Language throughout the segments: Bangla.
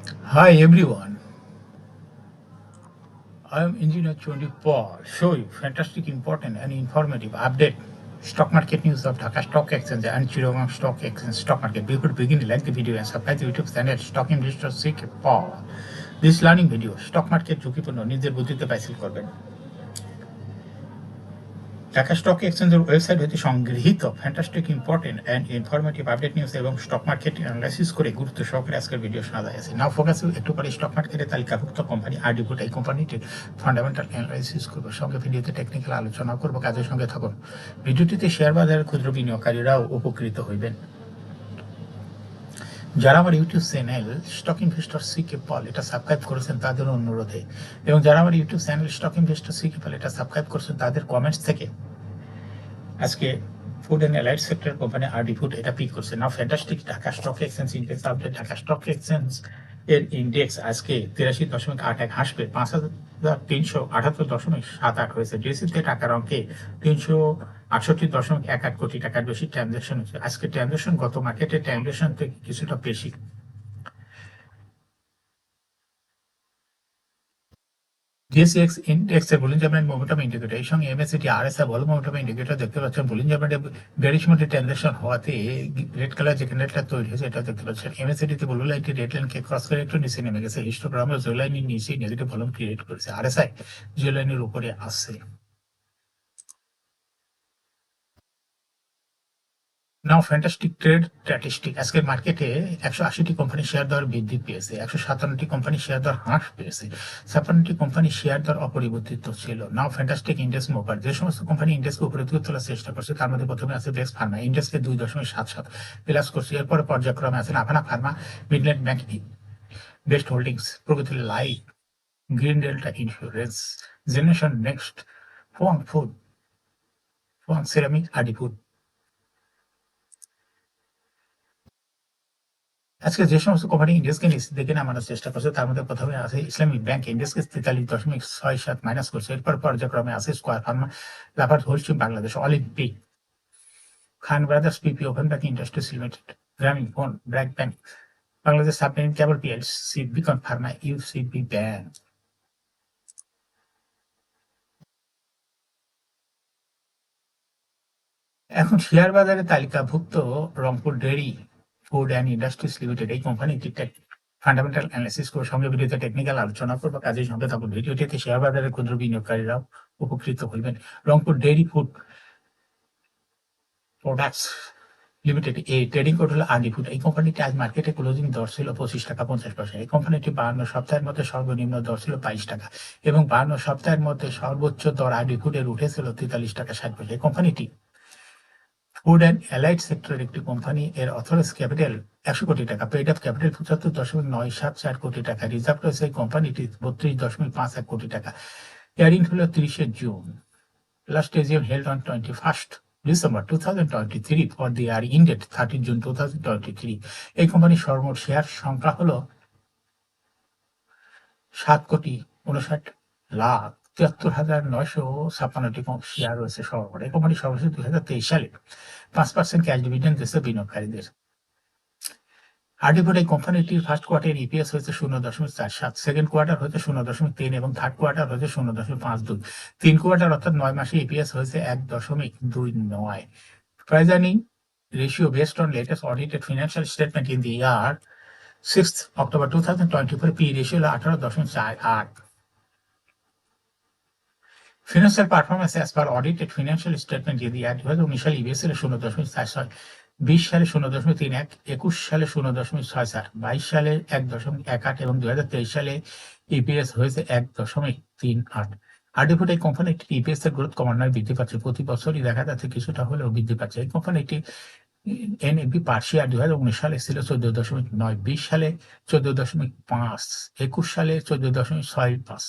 Hi everyone, I am Engineer Chondi Paul. Show you fantastic, important, and informative update. Stock market news of Dhaka Stock Exchange and Chittagong Stock Exchange stock market. Before beginning, like the video and subscribe to the YouTube channel Stock Investor CK Paul. This learning video, stock market ঝুঁকিপূর্ণ নিজের বুদ্ধিতে বাইসেল করবেন। ঢাকা স্টক এক্সচেঞ্জের ওয়েবসাইট হতে সংগৃহীত fantastic important and informative update news এবং স্টক মার্কেট অ্যানালাইসিস করে গুরুত্ব সহকারে আজকের ভিডিও শোনা যাচ্ছে। নাও ফোকাস একটু পরে স্টক মার্কেটের তালিকাভুক্ত কোম্পানি আরডিভুট এই কোম্পানিটির ফান্ডামেন্টাল অ্যানালাইসিস করবো, সঙ্গে ভিডিওতে টেকনিক্যাল আলোচনা করবো। কাজের সঙ্গে থাকুন। ভিডিওটিতে শেয়ার বাজারের ক্ষুদ্র বিনিয়োগকারীরাও উপকৃত হইবেন। যারা আমার YouTube channel stock investor C K Paul এটা সাবস্ক্রাইব করেছেন তাদের অনুরোধে, এবং যারা আমার YouTube channel stock investor C K Paul এটা সাবস্ক্রাইব করেছেন তাদের কমেন্টস থেকে আজকে food and allied sector company RD Food এটা পিক করছে। Now fantastic Dhaka stock exchange index update. Dhaka stock exchange এর ইন্ডেক্স আজকে 83.81 হাসবে 5,378.78 হয়েছে। ডিএসইতে টাকার অঙ্কে 368.18 কোটি টাকার বেশি ট্রানজাকশন হয়েছে। আজকে ট্রানজাকশন গত মার্কেটে ট্রানজাকশন থেকে কিছুটা বেশি। ডিএসইএক্স ইন্ডেক্সের বলিঞ্জার ব্যান্ড মোমেন্টাম ইন্ডিকেটর এর সঙ্গে MSCT RSI volume momentum indicator দেখতে পাচ্ছেন। বলিঞ্জার ব্যান্ডে বেরিশ মোডে ট্রানজাকশন হওয়াতে রেড কালার যে ক্যান্ডেলটা তৈরি হয়েছে এটা দেখতে পাচ্ছেন। এমএসসিটিতে ব্লু লাইনটি রেড লাইনকে ক্রস করে একটু নিচে নেমে গেছে। হিস্টোগ্রামে জিরো লাইনের নিচে নেগেটিভ ভলিউম ক্রিয়েট করেছে। আরএসআই জিরো লাইনের উপরে আসছে। Now fantastic trade statistic. আজকের মার্কেটে 180টি কোম্পানি শেয়ার দর বৃদ্ধি পেয়েছে, 157টি কোম্পানি শেয়ার দর হ্রাস পেয়েছে, 56টি কোম্পানি শেয়ার দর অপরিবর্তিত ছিল। নাও ফ্যান্টাস্টিক ইন্ডেক্স মুভার। যে সমস্ত কোম্পানি ইন্ডেক্সকে উপরে তুলে তোলার চেষ্টা করছে তার মধ্যে প্রথমে আছে বেক্স ফার্মা, ইন্ডেক্সকে 2.77 প্লাস করছে। এরপরে পর্যায়ক্রমে আছে Navana Pharma, Midland Bank, Best Holdings, Pragati Life, Green Delta Insurance, Generation Next, Fuwang Food, Fuwang Ceramic, RD Food. আজকে যে সমস্ত কোম্পানি ইন্ডেক্সকে নিচে দিকে নামানোর চেষ্টা করছে তার মধ্যে প্রথমে আছে ইসলামিক ব্যাংক, ইন্ডেক্সকে 43.67 মাইনাস করছে। এরপর পর্যায়ক্রমে আছে Square Pharma, Lafarge Holcim Bangladesh, Olympic, Khan Brothers, PP, Open Bank Industries Limited, Grameen phone, BRAC Bank, Bangladesh Submarine Cable PLC, Beacon Pharma, UCB Bank. এখন শেয়ার বাজারে তালিকাভুক্ত Rangpur Dairy Food and Industries Limited এই কোম্পানিটি ফান্ডামেন্টাল অ্যানালিসিস করে সঙ্গে ভিডিওতে টেকনিক্যাল আলোচনা করবো। কাজের সঙ্গে থাকুন। ভিডিওটিতে শেয়ার বাজারের ক্ষুদ্র বিনিয়োগকারীরাও উপকৃত হইবেন। Rangpur Dairy food products limited এই ট্রেডিং কোড হলো আরডি ফুড। এই কোম্পানিটি আজ মার্কেটে ক্লোজিং দর ছিল 25 টাকা 50 পয়সা। এই কোম্পানিটি 52 সপ্তাহের মধ্যে সর্বনিম্ন দর ছিল 22 টাকা এবং 52 সপ্তাহের মধ্যে সর্বোচ্চ দর আরডি ফুডের উঠেছিল 43 টাকা 60 পয়সা। এই কোম্পানিটি ফুড অ্যান্ড অ্যালাইড সেক্টরের একটি কোম্পানি। এর অথরাইজ ক্যাপিটাল 100 কোটি টাকা, পেইড আপ ক্যাপিটাল 75.974 কোটি টাকা, রিজার্ভ রয়েছে এই কোম্পানিটি 32.51 কোটি টাকা। ইয়ারিং হলো 30 June. Last AGM held on 21 December 2023 for the year ended 30 June 2023। এই কোম্পানির সর্বমোট শেয়ার সংখ্যা হলো 7,59,73,956টি শেয়ার রয়েছে সর্বমোট। এই কোম্পানি সর্বশেষ 2023 সালে 5% ক্যাশ ডিভিডেন্ড দিয়েছে বিনিয়োগকারীদের। আরডি ফুড এই কোম্পানিটির ফার্স্ট কোয়ার্টার ইপিএস হয়েছে 0.47, সেকেন্ড কোয়ার্টার হয়েছে 0.3 এবং থার্ড কোয়ার্টার হয়েছে 0.52। 3 কোয়ার্টার অর্থাৎ 9 মাসে ইপিএস হয়েছে 1.29। Price earning ratio based on latest audited financial statement in the year 6 October 2024 P ratio হলো 18.48। Financial performance as per audited financial statement in the year 2019 সালে ইপিএস ছিল 0.46, 20 সালে 0.31, 21 সালে 0.64, 22 সালে 1.18 এবং 2023 সালে ইপিএস হয়েছে 1.38। আরডি ফুড এই কোম্পানিটি ইপিএস এর গ্রোথ ক্রমান্বয়ে বৃদ্ধি পাচ্ছে, প্রতি বছরই দেখা যাচ্ছে কিছুটা হলেও বৃদ্ধি পাচ্ছে। এই কোম্পানিটি এনএবি পার শেয়ার 2019 সালে ছিল 14.9, 20 সালে 14.5, 21 সালে 14.65,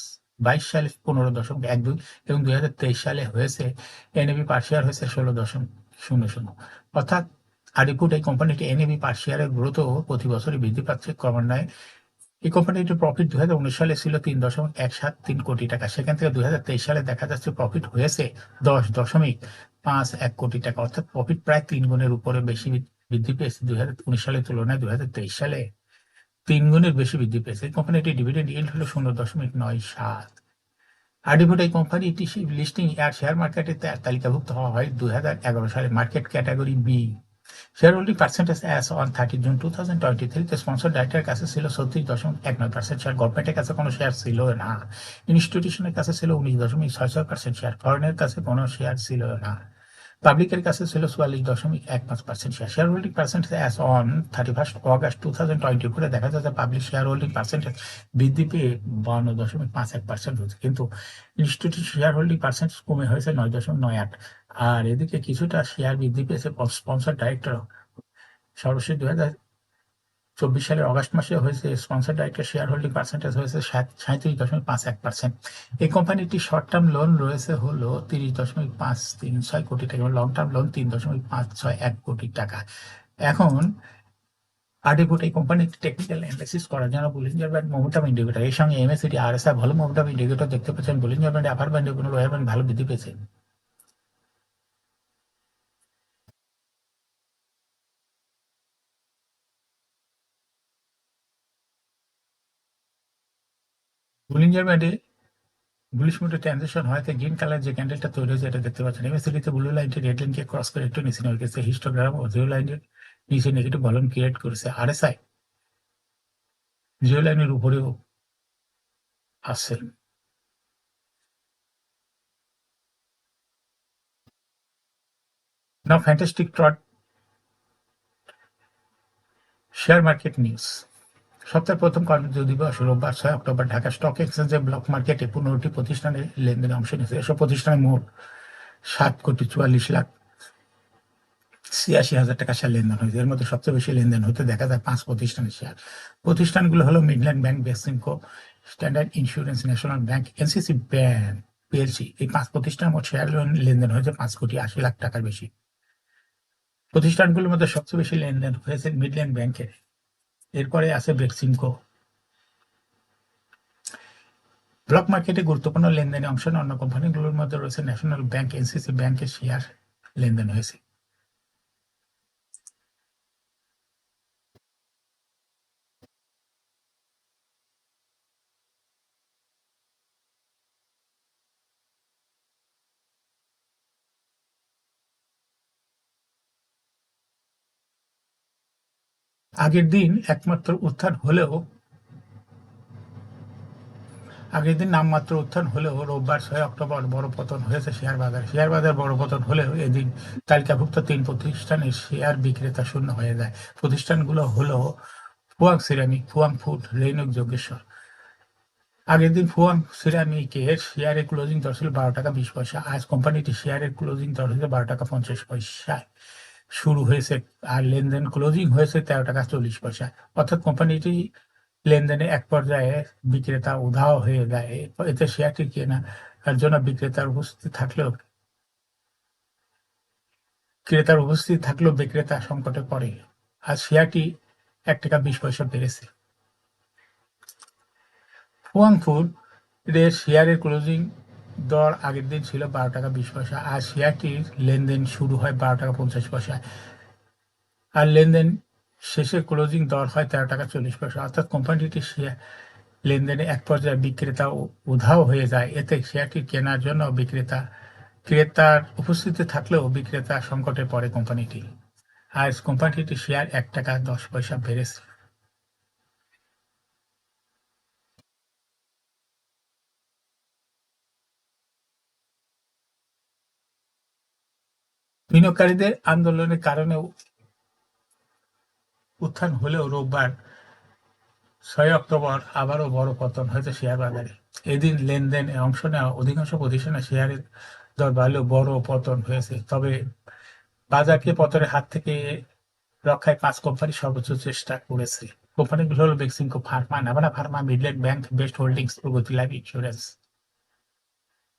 22 সালে 15.12 এবং 2023 সালে হয়েছে এনএবি পার শেয়ার হয়েছে 16.00। অর্থাৎ আরডি ফুড এই কোম্পানিটি এনএবি পার শেয়ারের গ্রোথও প্রতি বছরই বৃদ্ধি পাচ্ছে ক্রমান্বয়ে। এই কোম্পানিটির প্রফিট 2019 সালে ছিল 3.173 কোটি টাকা, সেখান থেকে 2023 সালে দেখা যাচ্ছে প্রফিট হয়েছে 10.51 কোটি টাকা, অর্থাৎ প্রফিট প্রায় 3 গুণের উপরে বেশি বৃদ্ধি পেয়েছে 2019 সালের তুলনায়। 2023 সালে 3 গুণের বেশি বৃদ্ধি পেয়েছে। এই কোম্পানিটির ডিভিডেন্ড ইল্ড হলো 0.97। আরডিভোট এই কোম্পানিটি লিস্টিং আর শেয়ার মার্কেটে তালিকাভুক্ত হওয়া হয় 2011 সালে। Market category B. Share holding percentage as on 30 June 2023 sponsor ডাইরেক্টরের কাছে ছিল 36.19% শেয়ার। গভর্নমেন্টের কাছে কোনো শেয়ার ছিল না। ইনস্টিটিউশনের কাছে ছিল 19.66% শেয়ার। ফরেনের কাছে কোনো শেয়ার ছিল না। পাবলিকের কাছে ছিল 44.15% share. Share holding percentage as on 31 August 2024 দেখা যাচ্ছে পাবলিক শেয়ার হোল্ডিং পার্সেন্টেজ বৃদ্ধি পেয়ে 52.51% হয়েছে, কিন্তু ইনস্টিটিউট শেয়ার হোল্ডিং পার্সেন্টেজ কমে হয়েছে 9.98। আর এদিকে কিছুটা শেয়ার বৃদ্ধি পেয়েছে স্পন্সর ডাইরেক্টর। সর্বশেষ 2024 সালের অগাস্ট মাসে হয়েছে sponsor director share holding percentage হয়েছে 37.51%। এই কোম্পানিটি শর্ট টার্ম লোন রয়েছে হলো 30.536 কোটি টাকা এবং লং টার্ম লোন 3.561 কোটি টাকা। এখন আরডিভোট এই কোম্পানিটি টেকনিক্যাল অ্যানালাইসিস করার জন্য বলিঞ্জার ব্যান্ড মোমেন্টাম ইন্ডিকেটর এর সঙ্গে এমএসিডি আরএসআই ভালো মোমেন্টাম ইন্ডিকেটর দেখতে পাচ্ছেন। বলিঞ্জার ব্যান্ড আপার ব্যান্ডে কোনো লোয়ার ব্যান্ড ভালো বৃদ্ধি পেয়েছে। বলিঞ্জার ব্যান্ডে বুলিশ মোডে ট্রানজিশন হওয়াতে গ্রিন কালার যে ক্যান্ডেলটা তৈরি হয়েছে এটা দেখতে পাচ্ছেন। এমএসিডিতে ব্লু লাইনটি রেড লাইনকে ক্রস করে একটু নিচে নেমে গেছে। হিস্টোগ্রাম ও জিরো লাইনের নিচে নেগেটিভ ভলিউম ক্রিয়েট করেছে। আরএসআই জিরো লাইনের উপরেও আসছে। নাও ফ্যান্টাস্টিক ট্রট শেয়ার মার্কেট নিউজ। সপ্তাহের প্রথম কর্মদিবস দিবস রোববার 6 অক্টোবর ঢাকা স্টক এক্সচেঞ্জে ব্লক মার্কেটে 15টি প্রতিষ্ঠানের লেনদেনে অংশ নিয়েছে। এসব প্রতিষ্ঠানে মোট 7,44,86,000 টাকা শেয়ার লেনদেন হয়েছে। এর মধ্যে সবচেয়ে বেশি লেনদেন হতে দেখা যায় 5 প্রতিষ্ঠানের শেয়ার। প্রতিষ্ঠানগুলো হলো Midland bank, Beximco, standard insurance, national bank, NCC bank PLC. এই 5 প্রতিষ্ঠানের মোট শেয়ার লেনদেন হয়েছে 5,80,00,000 টাকার বেশি। প্রতিষ্ঠানগুলোর মধ্যে সবচেয়ে বেশি লেনদেন হয়েছে মিডল্যান্ড ব্যাংকের, এরপরে আছে বেক্সিমকো। ব্লক মার্কেটে গুরুত্বপূর্ণ লেনদেনে অংশ নেওয়া অন্য কোম্পানিগুলোর মধ্যে রয়েছে ন্যাশনাল ব্যাংক, এনসিসি ব্যাংকের শেয়ার লেনদেন হয়েছে। আগের দিন নামমাত্র উত্থান হলেও রোববার 6 অক্টোবর বড় পতন হয়েছে শেয়ার বাজার। শেয়ার বাজার বড় পতন হলেও এদিন তালিকাভুক্ত 3 প্রতিষ্ঠানের শেয়ার বিক্রেতা শূন্য হয়ে যায়। প্রতিষ্ঠানগুলো হলো ফুয়াং সিরামিক, ফুয়াং ফুড, রেইনক, যোগেশ্বর। আগের দিন ফুয়াং সিরামিকের শেয়ারের ক্লোজিং দর ছিল 12 টাকা 20 পয়সা। আজ কোম্পানিটি শেয়ারের ক্লোজিং দর হয়েছে 12 টাকা 50 পয়সায় শুরু হয়েছে, আর লেনদেন ক্লোজিং হয়েছে 13 টাকা 40 পয়সা। অর্থাৎ কোম্পানিটি লেনদেনে এক পর্যায়ে বিক্রেতা উধাও হয়ে যায়। এতে শেয়ারটি কেনার জন্য ক্রেতার উপস্থিতি থাকলেও বিক্রেতা সংকটে পড়ে। আর শেয়ারটি 1 টাকা 20 পয়সা বেড়েছে। ফুয়াং ফুড এর শেয়ারের ক্লোজিং দর আগের দিন ছিল 12 টাকা 20 পয়সা। আর শেয়ারটির লেনদেন শুরু হয় 12 টাকা 50 পয়সায়, আর লেনদেন শেষে ক্লোজিং দর হয় 13 টাকা 40 পয়সা। অর্থাৎ কোম্পানিটির শেয়ার লেনদেনে এক পর্যায়ে বিক্রেতা উধাও হয়ে যায়। এতে শেয়ারটি কেনার জন্য ক্রেতার উপস্থিতি থাকলেও বিক্রেতা সংকটে পড়ে কোম্পানিটি। আজ কোম্পানিটির শেয়ার 1 টাকা 10 পয়সা বেড়েছে। বিনিয়োগকারীদের আন্দোলনের কারণে উত্থান হলেও রোববার 6 অক্টোবর আবারও বড় পতন হয়েছে শেয়ার বাজারে। এদিন লেনদেনে অংশ নেওয়া অধিকাংশ প্রতিষ্ঠানের শেয়ারের দর বাড়লেও বড় পতন হয়েছে। তবে বাজারকে পতনের হাত থেকে রক্ষায় 5 কোম্পানি সর্বোচ্চ চেষ্টা করেছে। কোম্পানিগুলো হলো Beximco Pharma, Navana Pharma, Midland Bank, Best Holdings, Pragati life insurance.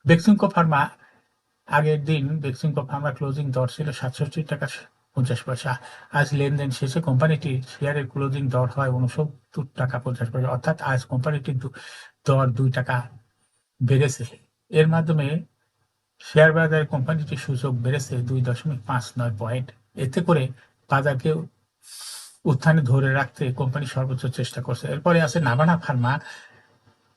Beximco Pharma আগের দিন বেক্সিমকো ফার্মা ক্লোজিং দর ছিল 67 টাকা 50 পয়সা। আজ লেনদেন শেষে কোম্পানিটির শেয়ারের ক্লোজিং দর হয় 69 টাকা 50 পয়সা। অর্থাৎ আজ কোম্পানিটির দর 2 টাকা বেড়েছে। এর মাধ্যমে শেয়ার বাজারে কোম্পানিটির সূচক বেড়েছে 2.59 পয়েন্ট। এতে করে বাজারকে উত্থানে ধরে রাখতে কোম্পানি সর্বোচ্চ চেষ্টা করছে। এরপরে আছে নাভানা ফার্মা,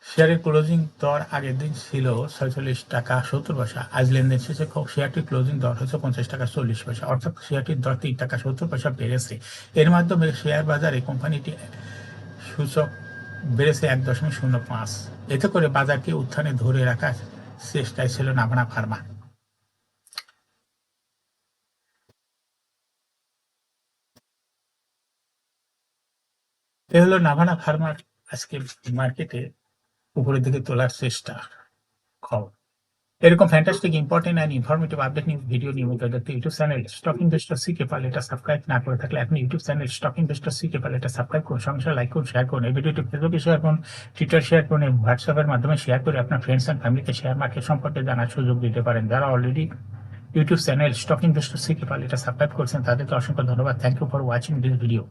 শেয়ারের ক্লোজিং দর আগের দিন ছিল 46 টাকা 70 পয়সা, আজ লেনদেন শেষে শেয়ারটির ক্লোজিং দর হচ্ছে 50 টাকা 40 পয়সা, অর্থাৎ শেয়ারটির দর 3 টাকা 70 পয়সা বেড়েছে। এর মাধ্যমে শেয়ার বাজারে কোম্পানিটি সূচক বেড়েছে 1.05। এতে করে বাজারকে উত্থানে ধরে রাখার চেষ্টায় ছিল নাভানা ফার্মা। এ হলো নাভানা ফার্মার আজকে মার্কেটে উপরের দিকে তোলার চেষ্টা খবর। এরকম fantastic important and informative update news video নিয়মিত দেখতে ইউটিউব চ্যানেল স্টক ইনভেস্টর সিকে পারলে এটা সাবস্ক্রাইব না করে থাকলে এখন ইউটিউব চ্যানেল স্টক ইনভেস্টর সিকে পারলে এটা সাবস্ক্রাইব করুন, সঙ্গে সঙ্গে লাইক করুন, শেয়ার করুন। এই ভিডিওটি ফেসবুকে শেয়ার করুন, টুইটার শেয়ার করুন এবং হোয়াটসঅ্যাপের মাধ্যমে শেয়ার করে আপনার ফ্রেন্ডস অ্যান্ড ফ্যামিলিকে শেয়ার মার্কেট সম্পর্কে জানার সুযোগ দিতে পারেন। যারা already YouTube channel stock investor সিকে পারলে এটা সাবস্ক্রাইব করছেন তাদেরকে অসংখ্য ধন্যবাদ। Thank you for watching this video.